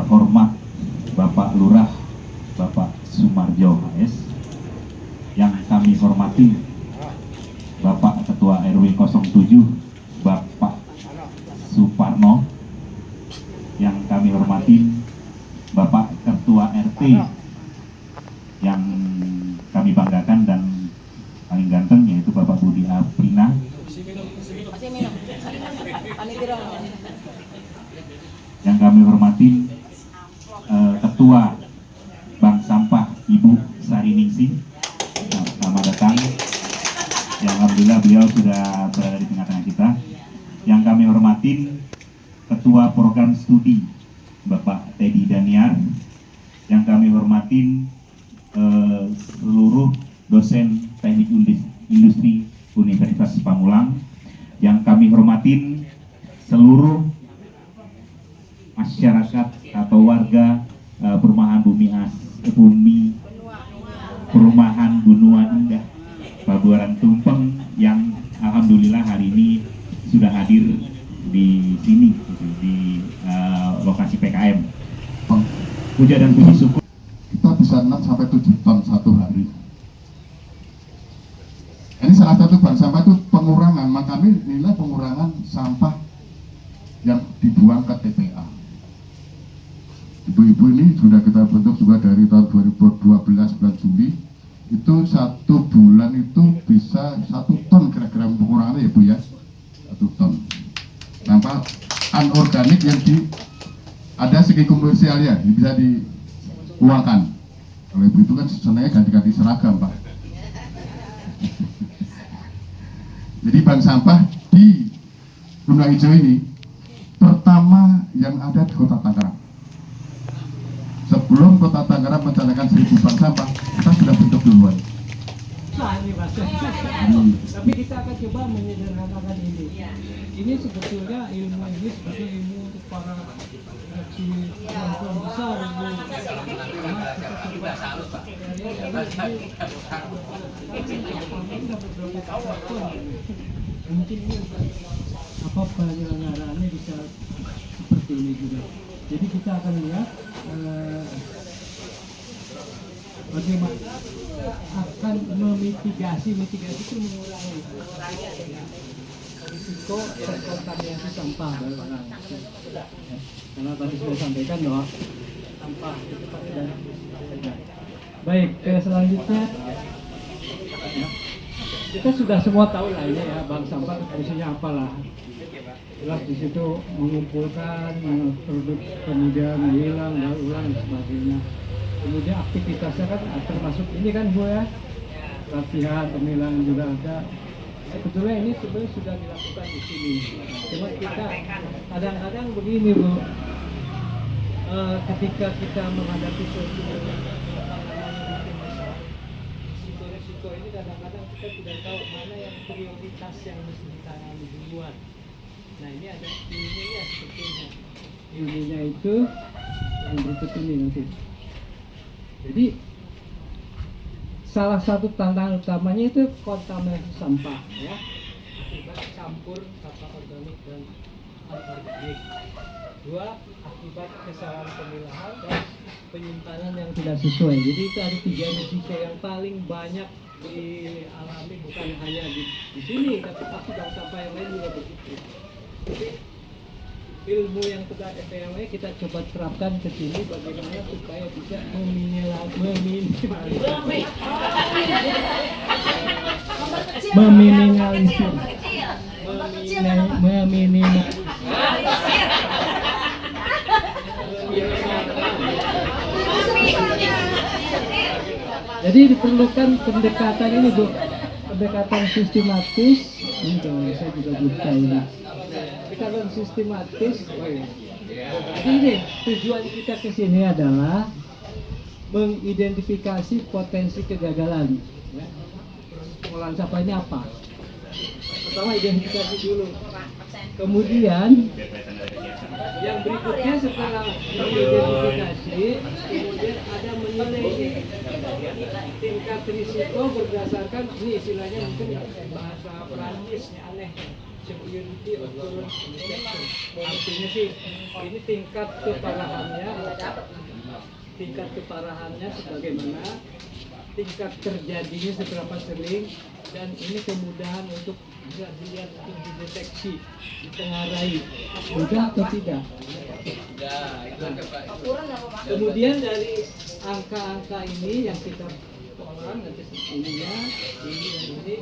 terhormat Bapak Lurah Bapak Sumarjo HS, yang kami hormati Bapak Ketua RW 07 Bapak Suparno, yang kami hormati Bapak Ketua RT yang kami banggakan dan paling ganteng, yaitu Bapak Budi Aprina. Yang kami hormati Ketua Bank Sampah Ibu Sari Ningsih, selamat datang. Yang alhamdulillah beliau sudah berada di tengah-tengah kita. Yang kami hormati Ketua Program Studi Bapak Teddy Daniar. Yang kami hormati seluruh dosen Teknik Industri Universitas Pamulang. Yang kami hormati seluruh masyarakat atau warga perumahan perumahan Benua Indah Pabuaran Tumpeng, yang alhamdulillah hari ini sudah hadir di sini di lokasi PKM. Puja dan puji syukur kita bisa 6 sampai 7 ton satu hari. Ini salah satu bank sampah itu pengurangan, maka kami nilai pengurangan sampah yang dibuang ke TPA. Ibu-ibu ini sudah kita bentuk juga dari tahun 2012 bulan Juli. Itu satu bulan itu bisa 1 ton kira-kira pengurangannya ya Bu ya, 1 ton. Sampah anorganik yang ada segi komersialnya bisa diuangkan. Kalau ibu itu kan senangnya ganti-ganti seragam Pak. Jadi bank sampah di Gunung Hijau ini pertama yang ada di Kota Tangerang. Sebelum Kota Tangerang mencanangkan 1000 bank sampah, kita sudah bentuk duluan. Tapi kita akan coba menyederhanakan ini. Ini sebetulnya ilmu ini sebagai ilmu untuk para perempuan besar. Mungkin apa penyelenggaraannya bisa seperti ini juga. Jadi kita akan lihat bagaimana akan memitigasi itu mengurangi risiko terkontaminasi sampah. Karena tadi sudah sampaikan bahwa sampah itu pasti dan baik. Selanjutnya kita sudah semua tahu lah ini ya, bank sampah fungsinya apalah. Jelas di situ mengumpulkan produk, kemudian hilang, daur ulang dan sebagainya. Kemudian aktivitasnya kan termasuk ini kan Bu ya, latihan, pemilangan juga ada. Sebetulnya ini sebenarnya sudah dilakukan di sini. Cuma kita kadang-kadang begini Bu, ketika kita menghadapi risiko ini kadang-kadang kita tidak tahu mana yang prioritas yang mesti ditangani duluan. Nah ini ada ilmunya sebetulnya. Ilmunya itu yang berikut ini nanti. Jadi salah satu tantangan utamanya itu kontaminasi sampah ya, akibat campur sampah organik dan anorganik. 2, akibat kesalahan pemilahan dan penyimpanan yang tidak sesuai. Jadi itu ada 3 risiko yang paling banyak dialami, bukan hanya di sini, tapi pasti bank sampah yang lain juga begitu. Jadi ilmu yang kita FPMW kita coba terapkan ke sini bagaimana supaya bisa meminimalisir jadi diperlukan pendekatan ini Bu, pendekatan sistematis. Ini kalau saya juga buka ini pendekatan sistematis. Jadi ini tujuan kita ke sini adalah mengidentifikasi potensi kegagalan ya. Pengolahan sampah ini apa? Pertama identifikasi dulu. Kemudian yang berikutnya setelah identifikasi, kemudian ada menilai tingkat risiko berdasarkan ini istilahnya mungkin bahasa Perancisnya aneh, security of current detection. Artinya sih ini tingkat keparahannya sebagaimana, tingkat terjadinya seberapa sering, dan ini kemudahan untuk bisa dilihat, untuk dideteksi, ditengarai mudah atau tidak. Kemudian dari angka-angka ini yang kita orang nanti ininya ini dan ini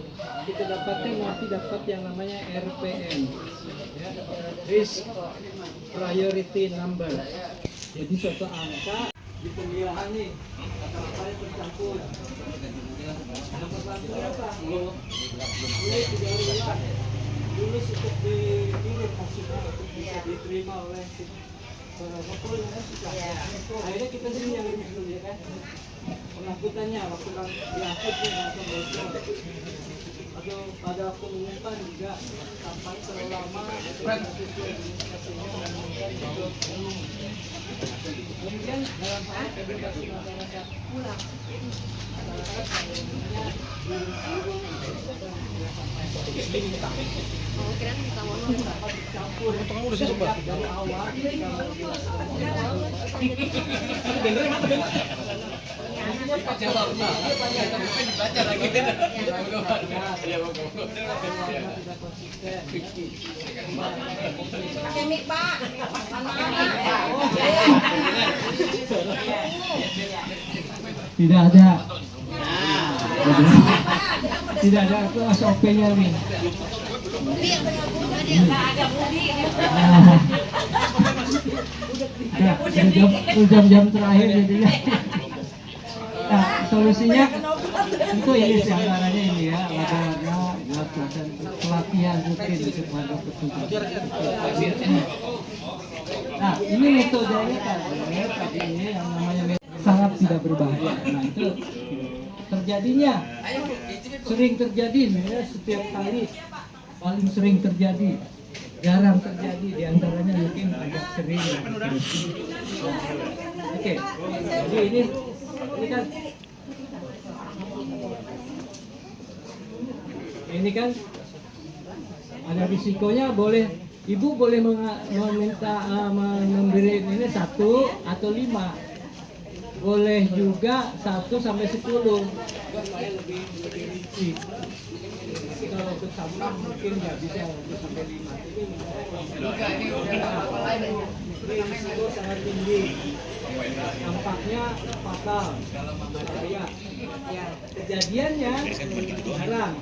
kita dapatkan nanti dapat yang namanya RPN, ya, risk priority number. Jadi suatu angka di pemilihan nih apa yang tercampur. Yang pertama apa? Ini 3 lulus untuk dipilih maksudnya untuk bisa diterima oleh akhirnya kita sendiri yang lebih dulu ya kan, pengangkutannya waktu diangkut langsung bocor, atau pada pengumuman juga sampai terlalu lama kemudian dalam hal edukasi masyarakat pulang dari awal Akademik Pak. tidak ada itu SOP-nya nih. Jam-jam terakhir jadinya. Nah, solusinya itu ini diantaranya ini ya, latihan pelatihan rutin untuk warga petugas. Nah, ini metodenya tadi ini yang namanya sangat tidak berbahaya. Nah, itu terjadinya sering terjadi ya, setiap kali paling sering terjadi, jarang terjadi, diantaranya mungkin agak sering. Oke, jadi ini kan ada risikonya. Ibu boleh meminta memberi ini 1 atau 5, boleh juga 1 sampai 10 supaya lebih rinci. Tapi kalau untuk sampah mungkin nggak bisa untuk sampai 5. Ini risiko sangat tinggi, dampaknya fatal, bahaya. Kejadiannya jarang,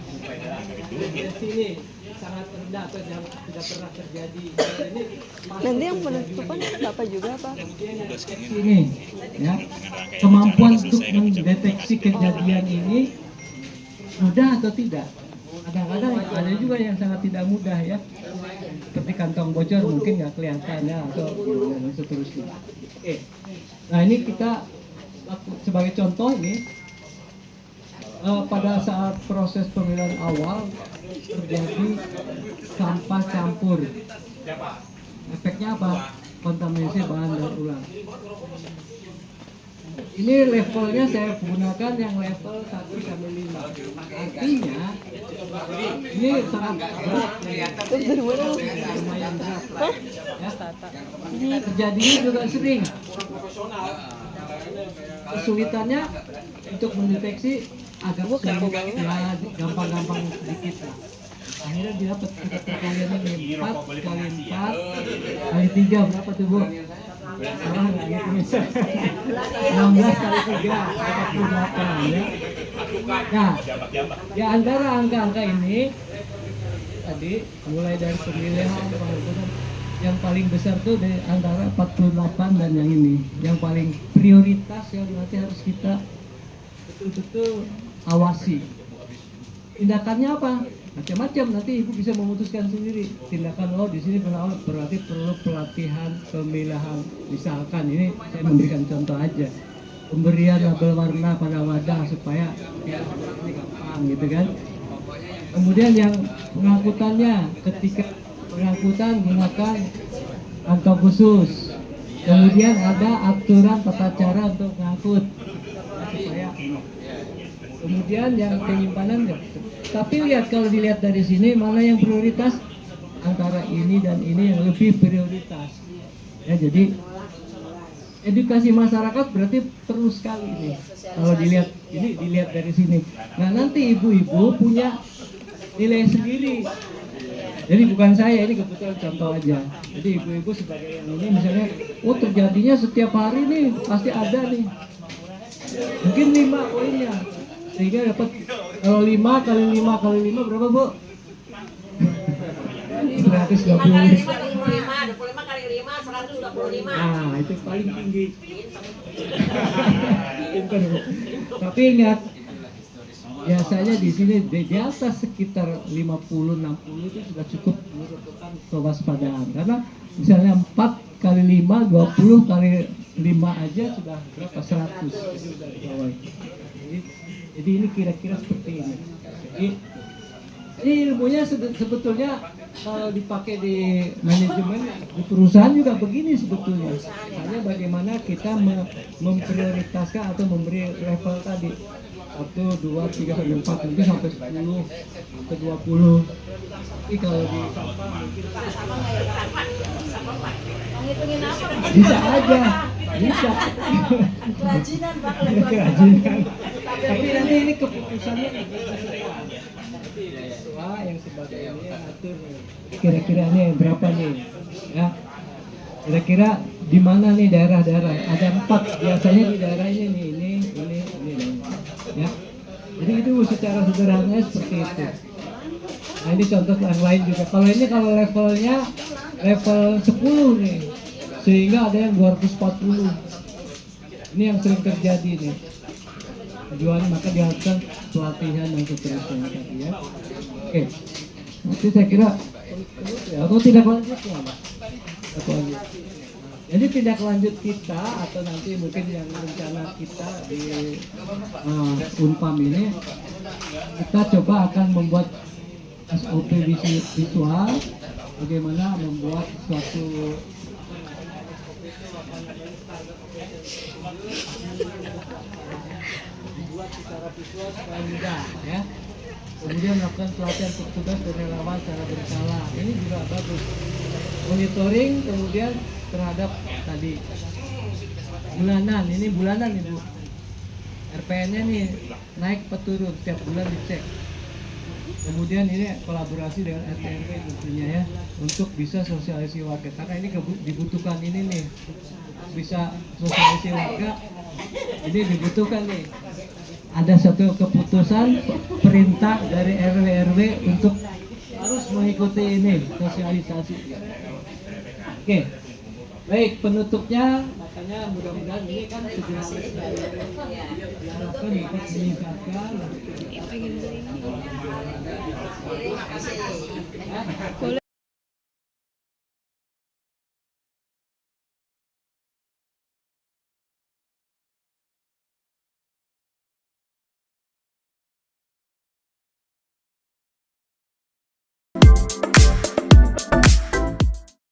di sini sangat rendah atau tidak pernah terjadi. Nanti yang penutupan Bapak juga Pak. Ini ya, kemampuan untuk mendeteksi kejadian ini mudah atau tidak. Kadang-kadang ada juga yang sangat tidak mudah ya, seperti kantong bocor mungkin nggak kelihatan ya, atau seterusnya. Nah ini kita sebagai contoh ini pada saat proses pemilihan awal terjadi sampah campur. Efeknya apa? Kontaminasi bahan daur ulang. Ini levelnya saya gunakan yang level 1 sampai 5. Artinya ini sangat berat. Lumayan berat. Ya. Ini terjadinya juga sering. Kesulitannya untuk mendeteksi agak sulit ya, gampang-gampang sedikit lah. Akhirnya dia dapat perkaliannya 4 kali 4 kali 3 berapa tuh Bu? Salah nggak gitu bisa. 16 kali 3 48 ya. Nah, di antara angka-angka ini tadi mulai dari pemilihan pengangkutan yang paling besar tuh dari antara 48 dan yang ini, yang paling prioritas yang nanti harus kita betul-betul awasi. Tindakannya apa? Macam-macam, nanti ibu bisa memutuskan sendiri. Tindakan di sini berarti perlu pelatihan pemilahan. Misalkan ini saya memberikan contoh aja, pemberian label warna pada wadah supaya ini gampang gitu kan. Kemudian yang pengangkutannya, ketika pengangkutan gunakan kantong khusus. Kemudian ada aturan tata cara untuk mengangkut supaya. Kemudian yang penyimpanan, tapi lihat kalau dilihat dari sini mana yang prioritas, antara ini dan ini yang lebih prioritas. Ya, jadi edukasi masyarakat berarti perlu sekali ini. Kalau dilihat dari sini. Nah, nanti ibu-ibu punya nilai sendiri. Jadi bukan saya, ini kebetulan contoh aja. Jadi ibu-ibu sebagai yang ini misalnya, oh terjadinya setiap hari nih, pasti ada nih. Mungkin 5 poinnya. Sehingga dapat kalau 5 kali 5 kali 5 berapa, Bu? 120. 25 kali 5, 125. Nah, itu paling tinggi. Pintar, Bu. Tapi ingat, biasanya di sini di atas sekitar 50-60 itu sudah cukup merupakan kewaspadaan. Karena misalnya 4 kali 5, 20 kali 5 aja sudah berapa? 100. Jadi udah di bawah. Jadi ini kira-kira seperti ini. Jadi ilmunya sebetulnya kalau dipakai di manajemen di perusahaan juga begini sebetulnya. Hanya bagaimana kita memprioritaskan atau memberi level tadi 1, 2, 3, sampai 4, mungkin sampai 10 ke 20. Tapi kalau di sampah mungkin bisa aja, bisa. Kerajinan Pak. Kerajinan. Tapi nanti ini keputusannya ketua yang sebagai ini yang atur kira-kira ini berapa nih, ya. Kira-kira di mana nih daerah-daerah? Ada 4 biasanya di daerah ini, ya. Jadi itu secara sederhana seperti itu. Nah, ini contoh yang lain juga. Kalau ini kalau levelnya level 10 nih, sehingga ada yang 240. Ini yang sering terjadi nih. Tujuan maka diharapkan pelatihan dan seterusnya tadi, ya. Oke. Nanti saya kira atau tidak lanjut ya, Pak? Atau lanjut. Jadi tindak lanjut kita atau nanti mungkin yang rencana kita di Unpam ini, kita coba akan membuat SOP visual, bagaimana membuat suatu dibuat secara visual supaya mudah, ya. Kemudian melakukan pelatihan untuk tugas dan relawan secara berkala. Ini juga bagus. Monitoring kemudian terhadap tadi bulanan, ini bulanan Ibu. RPN-nya nih naik apa turun, tiap bulan dicek. Kemudian ini kolaborasi dengan RT RW tentunya, ya, untuk bisa sosialisasi warga. Karena ini dibutuhkan ini nih, bisa sosialisasi warga. Ini dibutuhkan nih. Ada satu keputusan perintah dari RW untuk harus mengikuti ini sosialisasi. Oke, baik, penutupnya makanya mudah-mudahan ini kan segera diharapkan dapat meningkatkan.